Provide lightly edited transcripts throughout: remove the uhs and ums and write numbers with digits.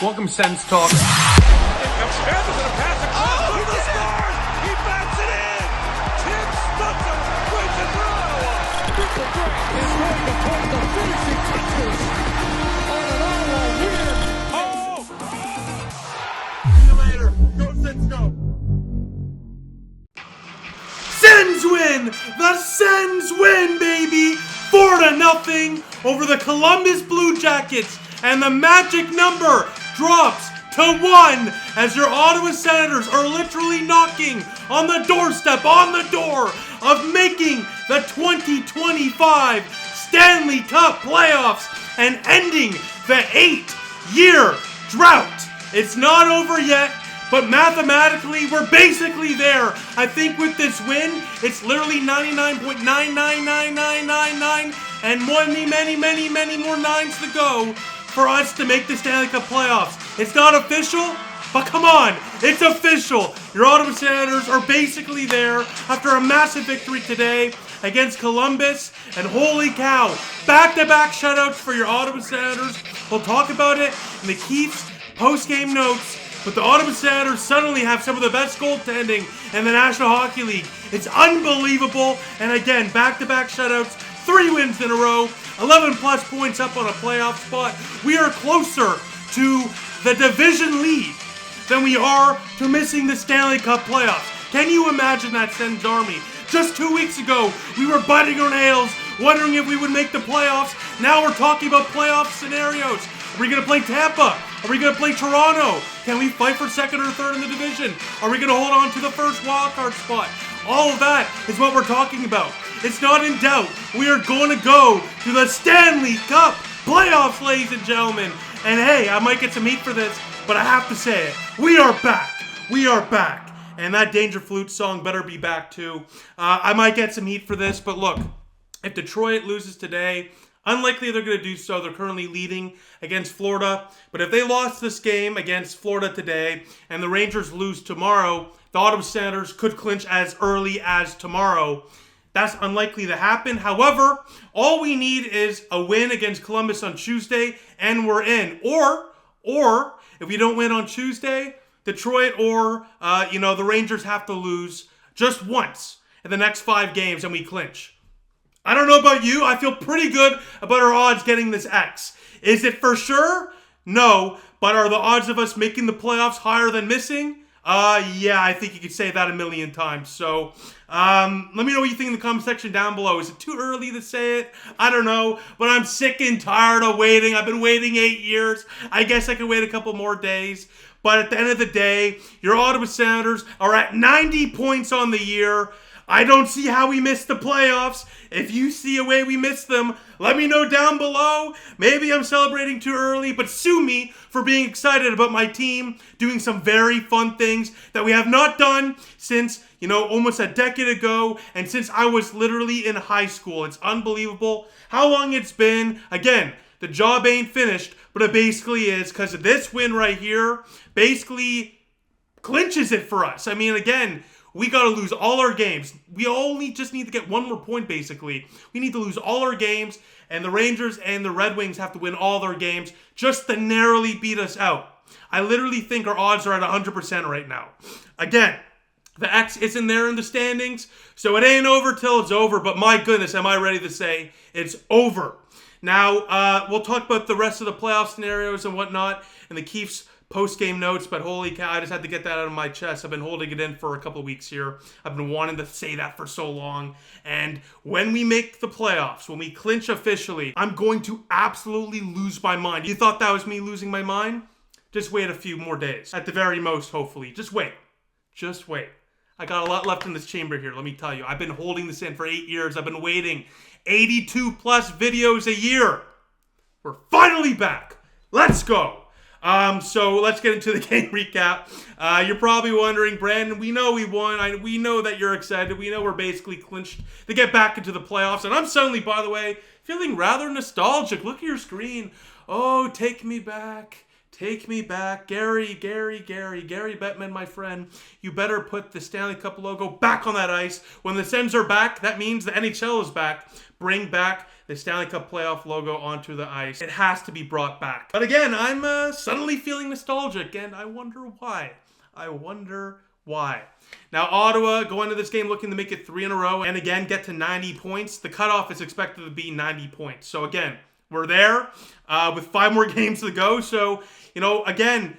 Welcome, Sens Talk. Here comes Smith, is going to pass across to the stars. He bats it in. Tim Stutzler wins it for Ottawa. Mitchell Grant is going to put the finishing touches on an Ottawa win. Oh! See you later. Go Sens, go. Sens win! The Sens win, baby! 4-0 over the Columbus Blue Jackets, and the magic number drops to 1 as your Ottawa Senators are literally knocking on the doorstep, on the door of making the 2025 Stanley Cup playoffs and ending the 8-year drought. It's not over yet, but mathematically, we're basically there. I think with this win, it's literally 99.999999 and many more nines to go for us to make the Stanley Cup playoffs. It's not official, but come on, it's official. Your Ottawa Senators are basically there after a massive victory today against Columbus, and holy cow, back-to-back shutouts for your Ottawa Senators. We'll talk about it in the Keith's post-game notes. But the Ottawa Senators suddenly have some of the best goaltending in the National Hockey League. It's unbelievable. And again, back-to-back shutouts, 3 wins in a row, 11-plus points up on a playoff spot. We are closer to the division lead than we are to missing the Stanley Cup playoffs. Can you imagine that, Sens Army? Just 2 weeks ago, we were biting our nails, wondering if we would make the playoffs. Now we're talking about playoff scenarios. Are we going to play Tampa? Are we going to play Toronto? Can we fight for second or third in the division? Are we going to hold on to the first wildcard spot? All of that is what we're talking about. It's not in doubt. We are going to go to the Stanley Cup playoffs, ladies and gentlemen. And hey, I might get some heat for this, but I have to say it. We are back. We are back. And that Danger Flute song better be back too. I might get some heat for this, but look, if Detroit loses today, unlikely they're going to do so. They're currently leading against Florida. But if they lost this game against Florida today and the Rangers lose tomorrow, the Ottawa Senators could clinch as early as tomorrow. That's unlikely to happen. However, all we need is a win against Columbus on Tuesday and we're in. Or if we don't win on Tuesday, Detroit or the Rangers have to lose just once in the next 5 games and we clinch. I don't know about you. I feel pretty good about our odds getting this X. Is it for sure? No. But are the odds of us making the playoffs higher than missing? Yeah, I think you could say that a million times. So, let me know what you think in the comment section down below. Is it too early to say it? I don't know. But I'm sick and tired of waiting. I've been waiting 8 years. I guess I could wait a couple more days. But at the end of the day, your Ottawa Senators are at 90 points on the year. I don't see how we missed the playoffs. If you see a way we missed them, let me know down below. Maybe I'm celebrating too early, but sue me for being excited about my team doing some very fun things that we have not done since, almost a decade ago, and since I was literally in high school. It's unbelievable how long it's been. Again, the job ain't finished, but it basically is, because this win right here basically clinches it for us. I mean, again, we got to lose all our games. We only just need to get one more point, basically. We need to lose all our games, and the Rangers and the Red Wings have to win all their games just to narrowly beat us out. I literally think our odds are at 100% right now. Again, the X isn't there in the standings, so it ain't over till it's over, but my goodness, am I ready to say it's over. Now, we'll talk about the rest of the playoff scenarios and whatnot in the Keith's post-game notes, but holy cow, I just had to get that out of my chest. I've been holding it in for a couple of weeks here. I've been wanting to say that for so long. And when we make the playoffs, when we clinch officially, I'm going to absolutely lose my mind. You thought that was me losing my mind? Just wait a few more days. At the very most, hopefully. Just wait. Just wait. I got a lot left in this chamber here, let me tell you. I've been holding this in for 8 years. I've been waiting 82 plus videos a year. We're finally back. Let's go. So let's get into the game recap. You're probably wondering, Brandon, we know we won. We know that you're excited. We know we're basically clinched to get back into the playoffs. And I'm suddenly, by the way, feeling rather nostalgic. Look at your screen. Oh, take me back Take me back. Gary Bettman, my friend. You better put the Stanley Cup logo back on that ice. When the Sens are back, that means the NHL is back. Bring back the Stanley Cup playoff logo onto the ice. It has to be brought back. But again, I'm suddenly feeling nostalgic, and I wonder why. Now, Ottawa go into this game looking to make it 3 in a row and again get to 90 points. The cutoff is expected to be 90 points. So again, we're there with 5 more games to go. So, again,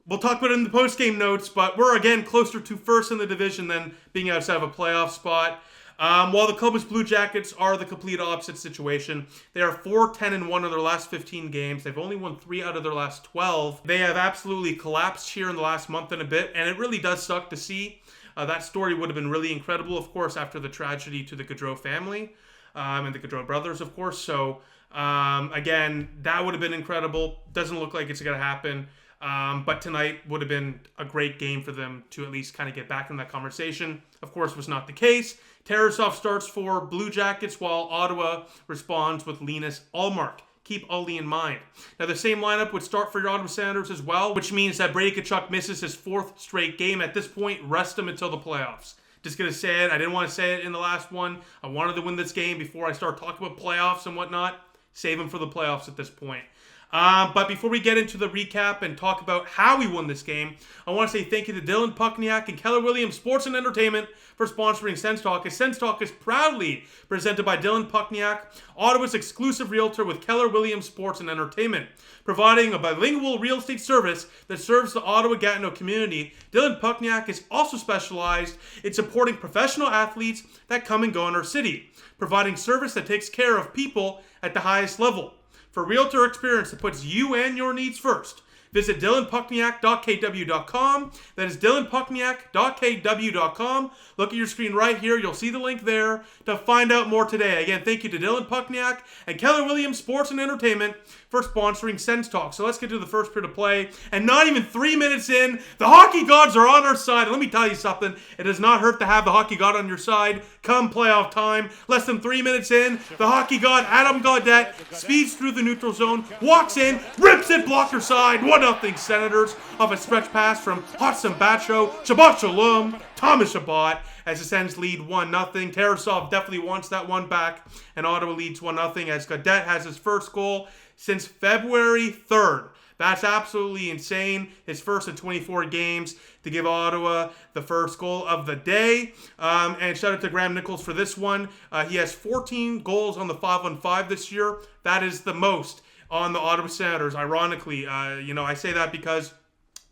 we'll talk about it in the post-game notes, but we're again closer to first in the division than being outside of a playoff spot. While the Columbus Blue Jackets are the complete opposite situation. They are 4-10-1 in their last 15 games. They've only won 3 out of their last 12. They have absolutely collapsed here in the last month and a bit, and it really does suck to see. That story would have been really incredible, of course, after the tragedy to the Gaudreau family and the Gaudreau brothers, of course. So, again, that would have been incredible. Doesn't look like it's going to happen. But tonight would have been a great game for them to at least kind of get back in that conversation. Of course, was not the case. Tarasov starts for Blue Jackets while Ottawa responds with Linus Ullmark. Keep Ollie in mind. Now, the same lineup would start for your Ottawa Senators as well, which means that Brady Tkachuk misses his 4th straight game. At this point, rest him until the playoffs. Just going to say it. I didn't want to say it in the last one. I wanted to win this game before I start talking about playoffs and whatnot. Save him for the playoffs at this point. But before we get into the recap and talk about how we won this game, I want to say thank you to Dylan Puckniak and Keller Williams Sports and Entertainment for sponsoring Sens Talk. As Sens Talk is proudly presented by Dylan Puckniak, Ottawa's exclusive realtor with Keller Williams Sports and Entertainment. Providing a bilingual real estate service that serves the Ottawa-Gatineau community, Dylan Puckniak is also specialized in supporting professional athletes that come and go in our city, providing service that takes care of people at the highest level. For realtor experience that puts you and your needs first, visit dylanpuckniak.kw.com. That is dylanpuckniak.kw.com. Look at your screen right here. You'll see the link there to find out more today. Again, thank you to Dylan Puckniak and Keller Williams Sports and Entertainment for sponsoring Sens Talk. So let's get to the first period of play. And not even 3 minutes in, the hockey gods are on our side. And let me tell you something. It does not hurt to have the hockey god on your side come playoff time. Less than 3 minutes in, the hockey god, Adam Gaudette, speeds through the neutral zone, walks in, rips it blocker side. 1-0 Senators off a stretch pass from Hudson Bacho, Shabbat Shalom, Thomas Shabbat, as the Sens lead 1-0. Tarasov definitely wants that one back, and Ottawa leads 1-0 as Gaudette has his first goal since February 3rd. That's absolutely insane. His first in 24 games to give Ottawa the first goal of the day. And shout out to Graham Nichols for this one. He has 14 goals on the 5-on-5 this year. That is the most on the Ottawa Senators, ironically. I say that because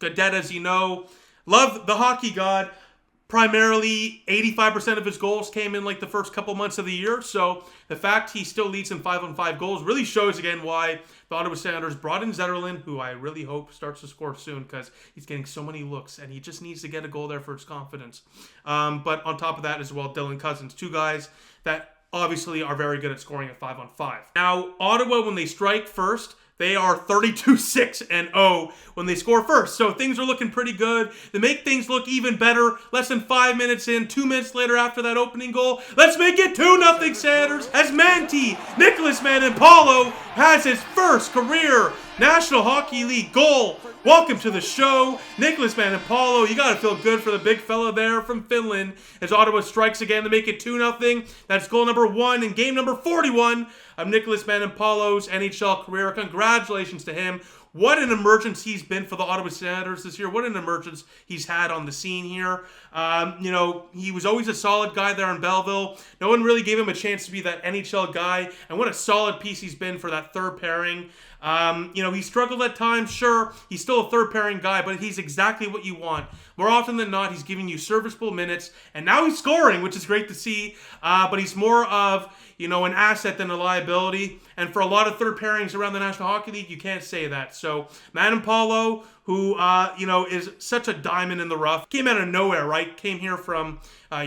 Gaudette, as you know, love the hockey god. Primarily, 85% of his goals came in like the first couple months of the year. So the fact he still leads in 5-on-5 goals really shows again why the Ottawa Senators brought in Zetterlund, who I really hope starts to score soon because he's getting so many looks and he just needs to get a goal there for his confidence. But on top of that as well, Dylan Cousins, 2 guys that obviously are very good at scoring at 5-on-5. Now, Ottawa, when they strike first, they are 32-6-0 when they score first. So things are looking pretty good. They make things look even better. Less than 5 minutes in, 2 minutes later after that opening goal. Let's make it 2-0 Senators as Nikolas Matinpalo has his first career National Hockey League goal. Welcome to the show, Nikolas Matinpalo. You got to feel good for the big fella there from Finland as Ottawa strikes again to make it 2-0. That's goal number 1 in game number 41 of Nikolas Matinpalo's NHL career. Congratulations to him. What an emergence he's been for the Ottawa Senators this year. What an emergence he's had on the scene here. He was always a solid guy there in Belleville. No one really gave him a chance to be that NHL guy. And what a solid piece he's been for that third pairing. He struggled at times, sure. He's still a third pairing guy, but he's exactly what you want. More often than not, he's giving you serviceable minutes. And now he's scoring, which is great to see. But he's more of an asset than a liability. And for a lot of third pairings around the National Hockey League, you can't say that. So Matinpalo, who, is such a diamond in the rough, came out of nowhere, right? Came here from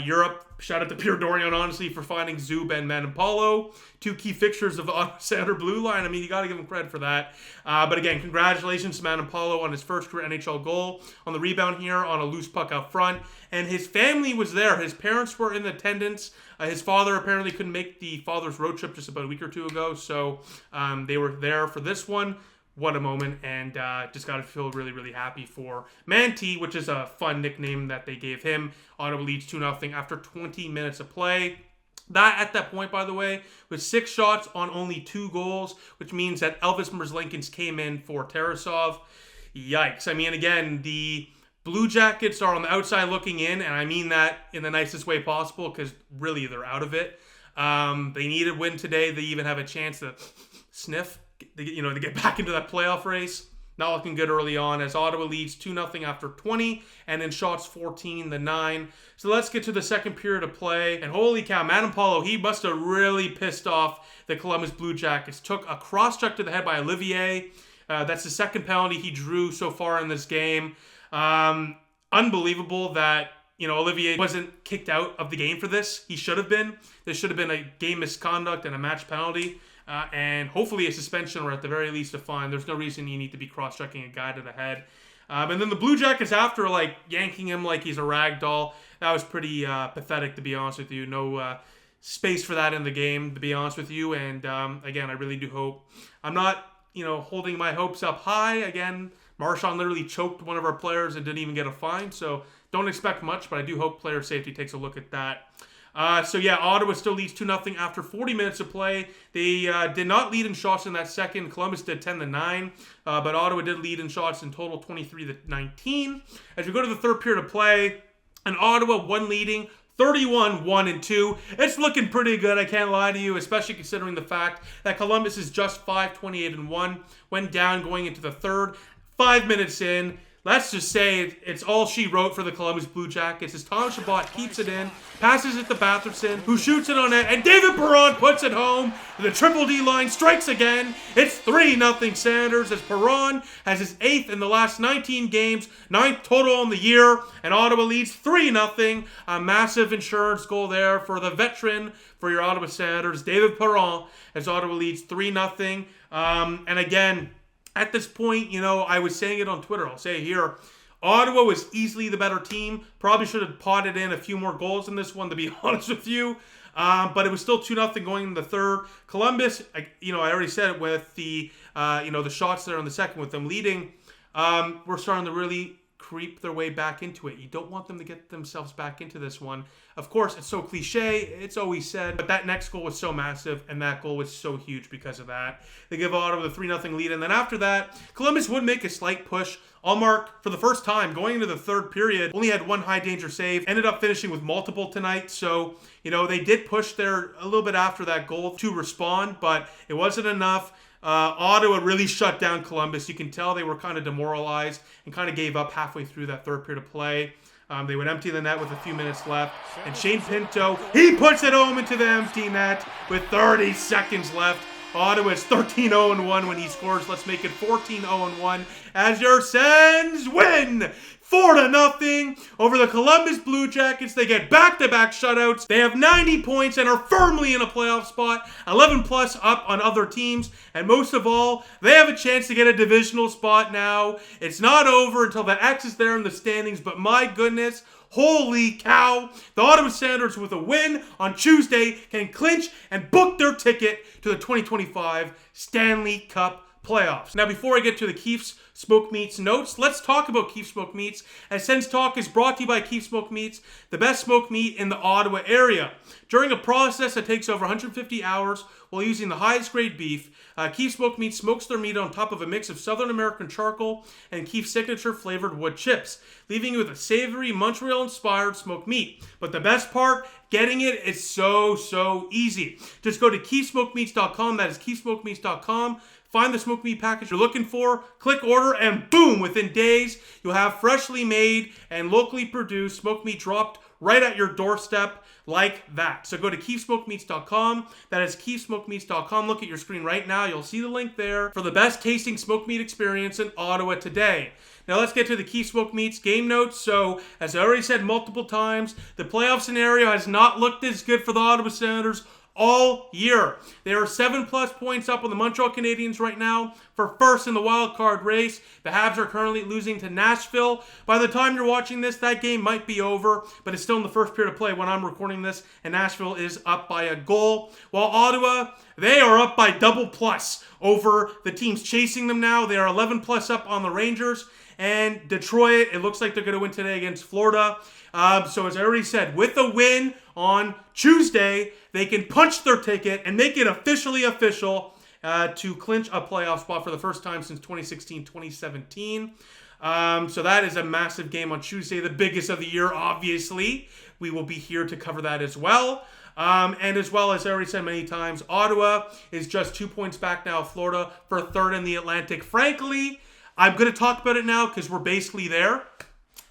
Europe. Shout out to Pierre Dorion, honestly, for finding Zub and Matinpalo, 2 key fixtures of the Ottawa Senator blue line. I mean, you got to give him credit for that. But again, congratulations to Matinpalo on his first career NHL goal. On the rebound here, on a loose puck out front. And his family was there. His parents were in attendance. His father apparently couldn't make the father's road trip just about a week or 2 ago. So they were there for this one. what a moment, and just got to feel really, really happy for Manti, which is a fun nickname that they gave him. Ottawa leads 2-0 after 20 minutes of play. That, at that point, by the way, was 6 shots on only 2 goals, which means that Elvis Merzlikins came in for Tarasov. Yikes. I mean, again, the Blue Jackets are on the outside looking in, and I mean that in the nicest way possible, because really they're out of it. They need a win today. They even have a chance to sniff, to get back into that playoff race. Not looking good early on, as Ottawa leads 2-0 after 20, and in shots 14-9. So let's get to the second period of play. And holy cow, Matinpalo, he must have really pissed off the Columbus Blue Jackets. Took a cross-check to the head by Olivier. That's the second penalty he drew so far in this game. Unbelievable that Olivier wasn't kicked out of the game for this. He should have been. There should have been a game misconduct and a match penalty. And hopefully a suspension, or at the very least a fine. There's no reason you need to be cross-checking a guy to the head. And then the Blue Jackets, after yanking him like he's a rag doll, that was pretty pathetic, to be honest with you. No space for that in the game, to be honest with you. And again, I really do hope. I'm not holding my hopes up high. Again, Marchand literally choked one of our players and didn't even get a fine. So don't expect much, but I do hope player safety takes a look at that. Ottawa still leads 2-0 after 40 minutes of play. They did not lead in shots in that second. Columbus did 10-9, but Ottawa did lead in shots in total 23-19. As we go to the third period of play, and Ottawa won leading 31-1-2. It's looking pretty good, I can't lie to you, especially considering the fact that Columbus is just 5-28-1, went down going into the third. 5 minutes in, let's just say it's all she wrote for the Columbus Blue Jackets as Thomas Chabot keeps it in, passes it to Batherson, who shoots it on net, and David Perron puts it home. The Triple D line strikes again. It's 3-0 Sanders, as Perron has his 8th in the last 19 games, 9th total in the year, and Ottawa leads 3-0. A massive insurance goal there for the veteran for your Ottawa Senators, David Perron, as Ottawa leads 3-0. And again, at this point, I was saying it on Twitter. I'll say it here. Ottawa was easily the better team. Probably should have potted in a few more goals in this one, to be honest with you. But it was still 2-0 going in the third. Columbus, I already said it with the shots there in the second with them leading. We're starting to really creep their way back into it. You don't want them to get themselves back into this one. Of course, it's so cliche. It's always said. But that next goal was so massive, and that goal was so huge because of that. They give Ottawa the 3-0 lead, and then after that, Columbus would make a slight push. Ullmark, for the first time, going into the third period, only had one high-danger save. Ended up finishing with multiple tonight. So, they did push there a little bit after that goal to respond, but it wasn't enough. Ottawa really shut down Columbus. You can tell they were kind of demoralized and kind of gave up halfway through that third period of play. They would empty the net with a few minutes left. And Shane Pinto, he puts it home into the empty net with 30 seconds left. Ottawa's 13-0-1 when he scores. Let's make it 14-0-1 as your Sens win 4-0 over the Columbus Blue Jackets. They get back-to-back shutouts. They have 90 points and are firmly in a playoff spot, 11 plus up on other teams. And most of all, they have a chance to get a divisional spot now. It's not over until the X is there in the standings, but my goodness, holy cow. The Ottawa Senators, with a win on Tuesday, can clinch and book their ticket to the 2025 Stanley Cup playoffs. Now, before I get to the Keefe's Smoke Meats notes, let's talk about Keefe Smoke Meats, as Sens Talk is brought to you by Keefe Smoke Meats, the best smoked meat in the Ottawa area. During a process that takes over 150 hours while using the highest grade beef, Keefe Smoke Meats smokes their meat on top of a mix of Southern American charcoal and Keefe's signature flavored wood chips, leaving you with a savory Montreal-inspired smoked meat. But the best part, getting it is so easy. Just go to keefsmokemeats.com, that is keefsmokemeats.com. Find the smoked meat package you're looking for, click order, and boom, within days, you'll have freshly made and locally produced smoked meat dropped right at your doorstep like that. So go to keefsmokemeats.com. That is keefsmokemeats.com. Look at your screen right now. You'll see the link there for the best tasting smoked meat experience in Ottawa today. Now let's get to the Keefe Smoke Meats game notes. So, as I already said multiple times, the playoff scenario has not looked as good for the Ottawa Senators all year. They are 7+ points up on the Montreal Canadiens right now for first in the wild card race. The Habs are currently losing to Nashville. By the time you're watching this, that game might be over, but it's still in the first period of play when I'm recording this, and Nashville is up by a goal. While Ottawa, they are up by double plus over the teams chasing them now. They are 11+ up on the Rangers. And Detroit, it looks like they're going to win today against Florida. So as I already said, with a win on Tuesday, they can punch their ticket and make it officially official to clinch a playoff spot for the first time since 2016-2017. So that is a massive game on Tuesday, the biggest of the year, obviously. We will be here to cover that as well. And as well, as I already said many times, Ottawa is just 2 points back now of Florida for third in the Atlantic. Frankly, I'm going to talk about it now because we're basically there.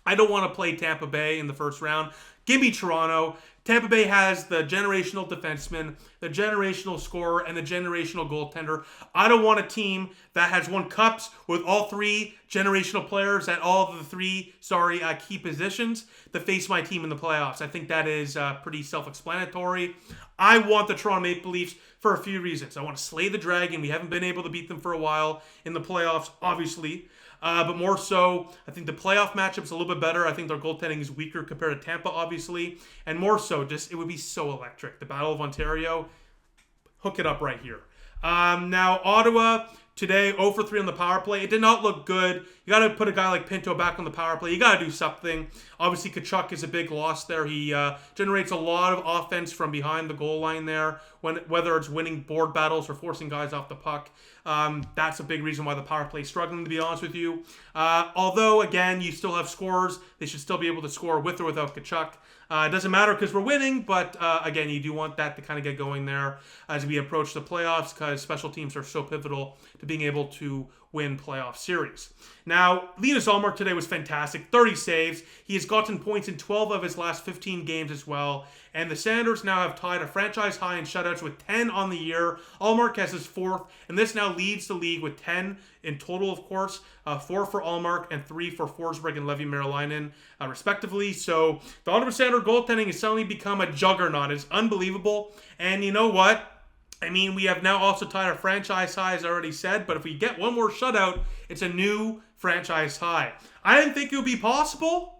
I don't want to play Tampa Bay in the first round. Give me Toronto. Tampa Bay has the generational defenseman, the generational scorer, and the generational goaltender. I don't want a team that has won cups with all three generational players at all of the three key positions to face my team in the playoffs. I think that is pretty self-explanatory. I want the Toronto Maple Leafs for a few reasons. I want to slay the dragon. We haven't been able to beat them for a while in the playoffs, obviously. But more so, I think the playoff matchup's a little bit better. I think their goaltending is weaker compared to Tampa, obviously. And more so, just it would be so electric. The Battle of Ontario, hook it up right here. Now, Ottawa today, 0 for 3 on the power play. It did not look good. You got to put a guy like Pinto back on the power play. You got to do something. Obviously, Tkachuk is a big loss there. He generates a lot of offense from behind the goal line there, whether it's winning board battles or forcing guys off the puck. That's a big reason why the power play is struggling, to be honest with you. Although, again, you still have scorers. They should still be able to score with or without Tkachuk. It doesn't matter because we're winning, but again, you do want that to kind of get going there as we approach the playoffs because special teams are so pivotal to being able to win playoff series. Now, Linus Ullmark today was fantastic. 30 saves. He has gotten points in 12 of his last 15 games as well. And the Senators now have tied a franchise high in shutouts with 10 on the year. Ullmark has his fourth, and this now leads the league with 10 in total, of course. 4 for Ullmark and 3 for Forsberg and Levi Meriläinen, respectively. So the Ottawa Senator goaltending has suddenly become a juggernaut. It's unbelievable. And you know what? I mean, we have now also tied our franchise high, as I already said, but if we get one more shutout, it's a new franchise high. I didn't think it would be possible.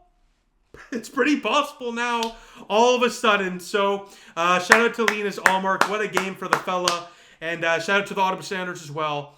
It's pretty possible now, all of a sudden. So, shout out to Linus Ullmark. What a game for the fella. And shout out to the Ottawa Senators as well.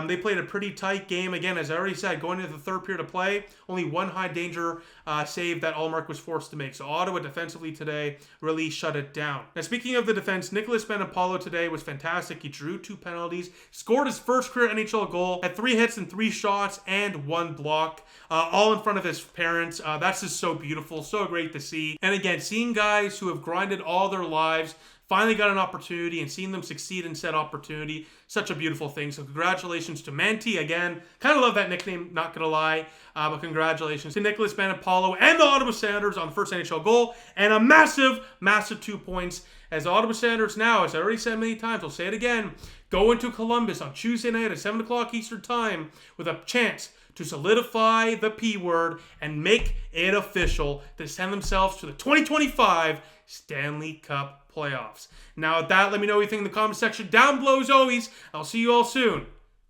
They played a pretty tight game. Again, as I already said, going into the third period of play, only one high danger save that Ullmark was forced to make. So Ottawa defensively today really shut it down. Now, speaking of the defense, Nikolas Matinpalo today was fantastic. He drew 2 penalties, scored his first career NHL goal, had 3 hits and 3 shots and 1 block, all in front of his parents. That's just so beautiful, so great to see. And again, seeing guys who have grinded all their lives finally got an opportunity and seeing them succeed in said opportunity, such a beautiful thing. So congratulations to Manti again. Kind of love that nickname, not going to lie. But congratulations to Nikolas Matinpalo and the Ottawa Senators on the first NHL goal. And a massive, massive 2 points as the Ottawa Senators now, as I already said many times, I'll say it again, go into Columbus on Tuesday night at 7 o'clock Eastern Time with a chance to solidify the P word and make it official to send themselves to the 2025 Stanley Cup playoffs. Now, at that, let me know what you think in the comment section down below as always. I'll see you all soon.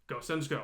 Go Sens, go.